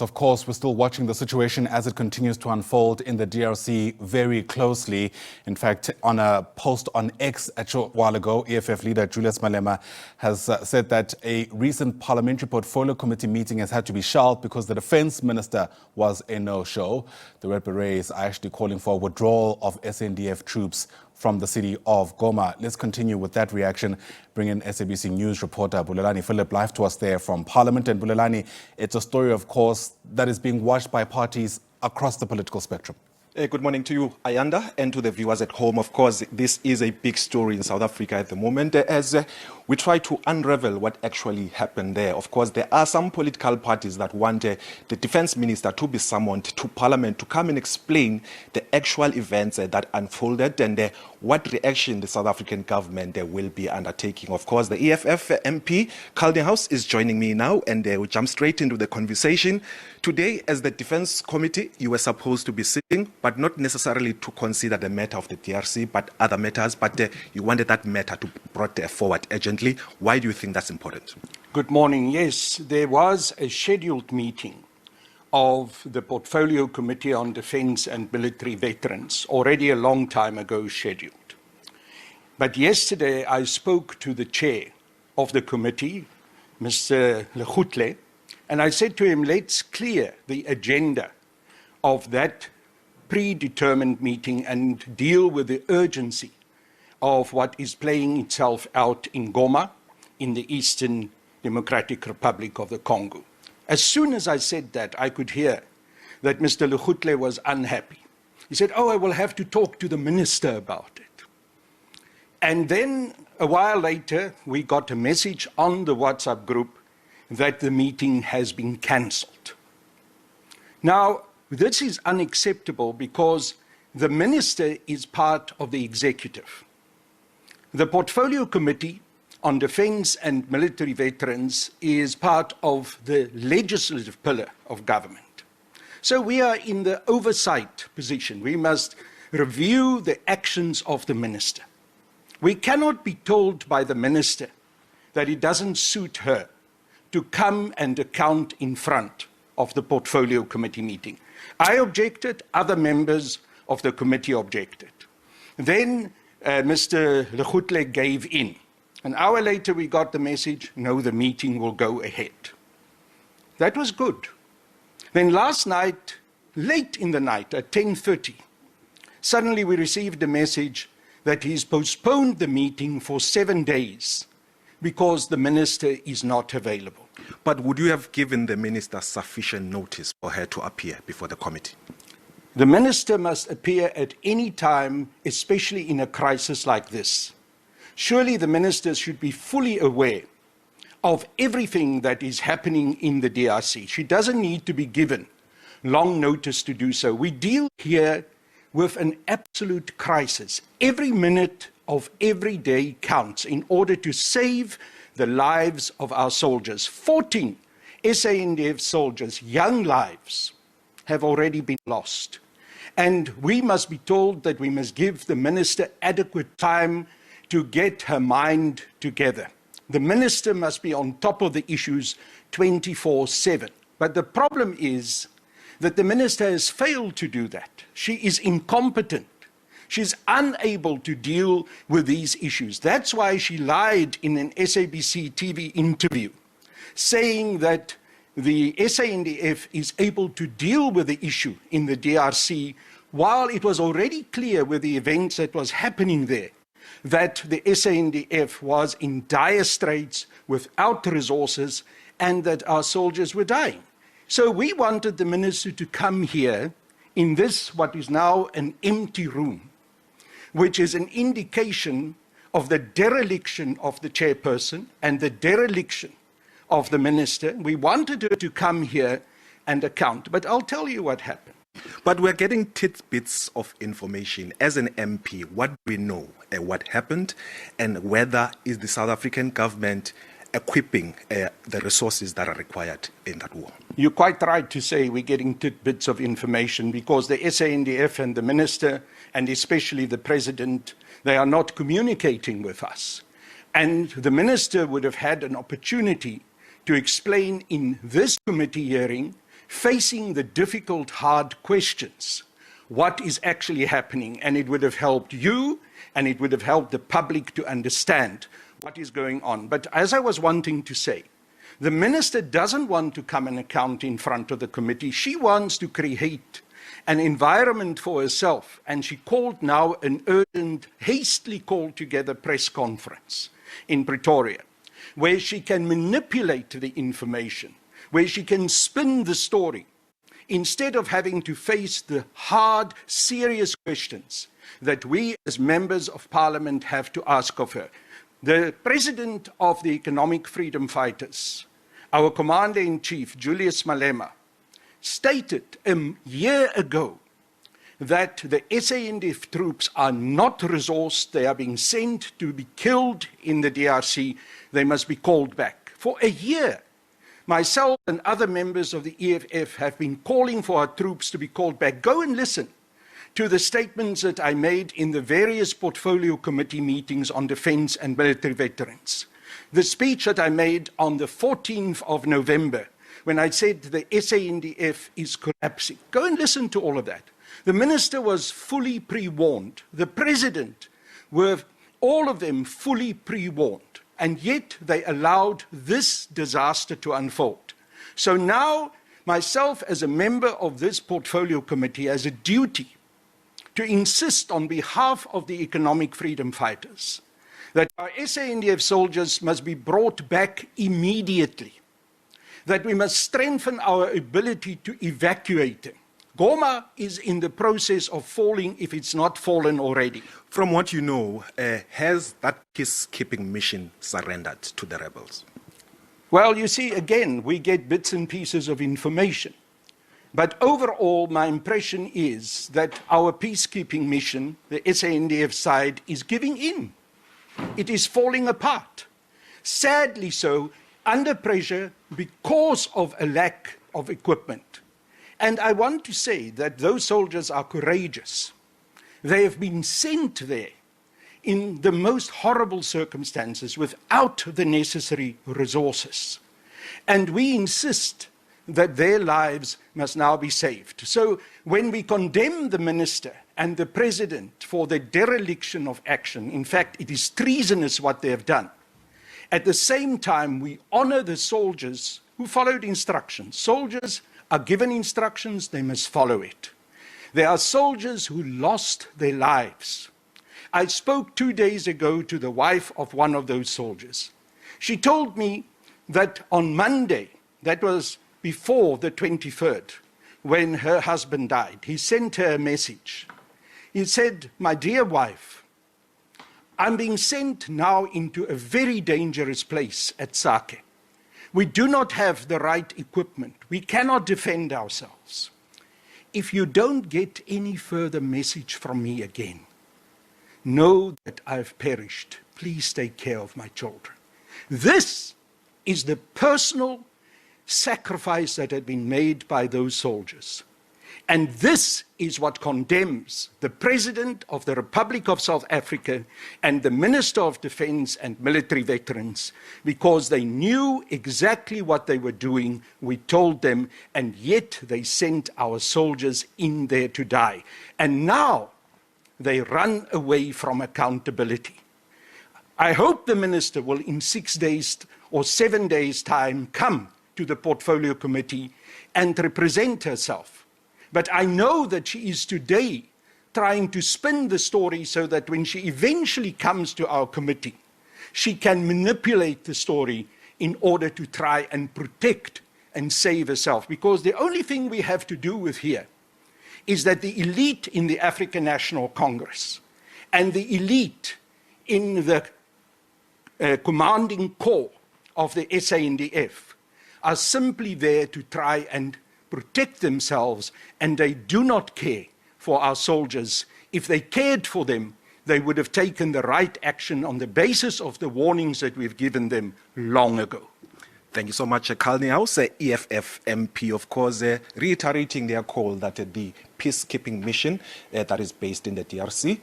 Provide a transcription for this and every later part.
Yes, of course, we're still watching the situation as it continues to unfold in the DRC very closely. In fact, on a post on X a short while ago, EFF leader Julius Malema has said that a recent Parliamentary Portfolio Committee meeting has had to be shelved because the Defence Minister was a no-show. The Red Berets are actually calling for a withdrawal of SANDF troops from the city of Goma. Let's continue with that reaction. Bring in SABC News reporter Bulelani Phillip live to us there from Parliament. And Bulelani, it's a story, of course, that is being watched by parties across the political spectrum. Good morning to you, Ayanda, and to the viewers at home. Of course, this is a big story in South Africa at the moment as we try to unravel what actually happened there. Of course, there are some political parties that want the defense minister to be summoned to Parliament to come and explain the actual events that unfolded and what reaction the South African government will be undertaking. Of course, the EFF MP Carl Niehaus is joining me now, and we'll jump straight into the conversation. Today, as the Defense Committee, you were supposed to be sitting, but not necessarily to consider the matter of the DRC, but other matters, but you wanted that matter to be brought forward urgently. Why do you think that's important? Good morning. Yes, there was a scheduled meeting of the Portfolio Committee on Defence and Military Veterans, already a long time ago scheduled. But yesterday I spoke to the chair of the committee, Mr. Lekhutle, and I said to him, let's clear the agenda of that predetermined meeting and deal with the urgency of what is playing itself out in Goma, in the Eastern Democratic Republic of the Congo. As soon as I said that, I could hear that Mr. Lekhutle was unhappy. He said, I will have to talk to the minister about it. And then a while later, we got a message on the WhatsApp group that the meeting has been cancelled. Now, this is unacceptable because the minister is part of the executive. The Portfolio Committee on Defence and Military Veterans is part of the legislative pillar of government. So we are in the oversight position. We must review the actions of the minister. We cannot be told by the minister that it doesn't suit her to come and account in front of the Portfolio Committee meeting. I objected, other members of the committee objected. Then Mr. Lekhutle gave in. An hour later we got the message, no, the meeting will go ahead. That was good. Then last night, late in the night at 10:30, suddenly we received a message that he's postponed the meeting for 7 days because the minister is not available. But would you have given the minister sufficient notice for her to appear before the committee? The minister must appear at any time, especially in a crisis like this. Surely the minister should be fully aware of everything that is happening in the DRC. She doesn't need to be given long notice to do so. We deal here with an absolute crisis. Every minute of every day counts in order to save the lives of our soldiers. 14 SANDF soldiers, young lives, have already been lost. And we must be told that we must give the minister adequate time to get her mind together. The minister must be on top of the issues 24/7. But the problem is that the minister has failed to do that. She is incompetent. She's unable to deal with these issues. That's why she lied in an SABC TV interview, saying that the SANDF is able to deal with the issue in the DRC, while it was already clear with the events that was happening there that the SANDF was in dire straits without resources and that our soldiers were dying. So we wanted the minister to come here in this, what is now an empty room, which is an indication of the dereliction of the chairperson and the dereliction of the minister. We wanted her to come here and account, but I'll tell you what happened. But we're getting tidbits of information. As an MP, what do we know? What happened and whether is the South African government equipping the resources that are required in that war? You're quite right to say we're getting tidbits of information because the SANDF and the minister, and especially the president, they are not communicating with us. And the minister would have had an opportunity to explain in this committee hearing facing the difficult, hard questions. What is actually happening? And it would have helped you, and it would have helped the public to understand what is going on. But as I was wanting to say, the minister doesn't want to come and account in front of the committee. She wants to create an environment for herself, and she called now an urgent, hastily called together press conference in Pretoria, where she can manipulate the information, where she can spin the story, instead of having to face the hard, serious questions that we as members of Parliament have to ask of her. The president of the Economic Freedom Fighters, our Commander-in-Chief, Julius Malema, stated a year ago that the SANDF troops are not resourced, they are being sent to be killed in the DRC, they must be called back. For a year, myself and other members of the EFF have been calling for our troops to be called back. Go and listen to the statements that I made in the various portfolio committee meetings on defense and military veterans. The speech that I made on the 14th of November, when I said the SANDF is collapsing. Go and listen to all of that. The minister was fully pre-warned. The president were, all of them, fully pre-warned. And yet they allowed this disaster to unfold. So now, myself as a member of this portfolio committee has a duty to insist on behalf of the Economic Freedom Fighters that our SANDF soldiers must be brought back immediately, that we must strengthen our ability to evacuate them. Goma is in the process of falling if it's not fallen already. From what you know, has that peacekeeping mission surrendered to the rebels? Well, you see, again, we get bits and pieces of information. But overall, my impression is that our peacekeeping mission, the SANDF side, is giving in. It is falling apart. Sadly so, under pressure because of a lack of equipment. And I want to say that those soldiers are courageous. They have been sent there in the most horrible circumstances without the necessary resources. And we insist that their lives must now be saved. So when we condemn the minister and the president for the dereliction of action, in fact, it is treasonous what they have done. At the same time, we honor the soldiers who followed instructions. Soldiers are given instructions, they must follow it. There are soldiers who lost their lives. I spoke 2 days ago to the wife of one of those soldiers. She told me that on Monday, that was before the 23rd, when her husband died, he sent her a message. He said, "My dear wife, I'm being sent now into a very dangerous place at Sake. We do not have the right equipment. We cannot defend ourselves. If you don't get any further message from me again, know that I've perished. Please take care of my children." This is the personal sacrifice that had been made by those soldiers. And this is what condemns the President of the Republic of South Africa and the Minister of Defense and Military Veterans, because they knew exactly what they were doing. We told them, and yet they sent our soldiers in there to die. And now they run away from accountability. I hope the Minister will in 6 days or 7 days' time come to the Portfolio Committee and represent herself. But I know that she is today trying to spin the story so that when she eventually comes to our committee, she can manipulate the story in order to try and protect and save herself. Because the only thing we have to do with here is that the elite in the African National Congress and the elite in the commanding corps of the SANDF are simply there to try and protect themselves, and they do not care for our soldiers. If they cared for them, they would have taken the right action on the basis of the warnings that we've given them long ago. Thank you so much, Carl Niehaus, EFF MP, of course, reiterating their call that the peacekeeping mission that is based in the DRC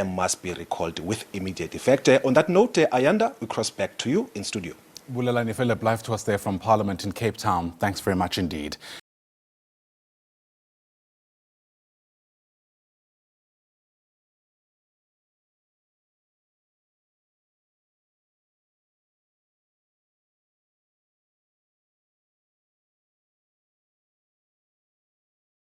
must be recalled with immediate effect. On that note, Ayanda, we cross back to you in studio. Bulelani Phillip, live to us there from Parliament in Cape Town. Thanks very much indeed.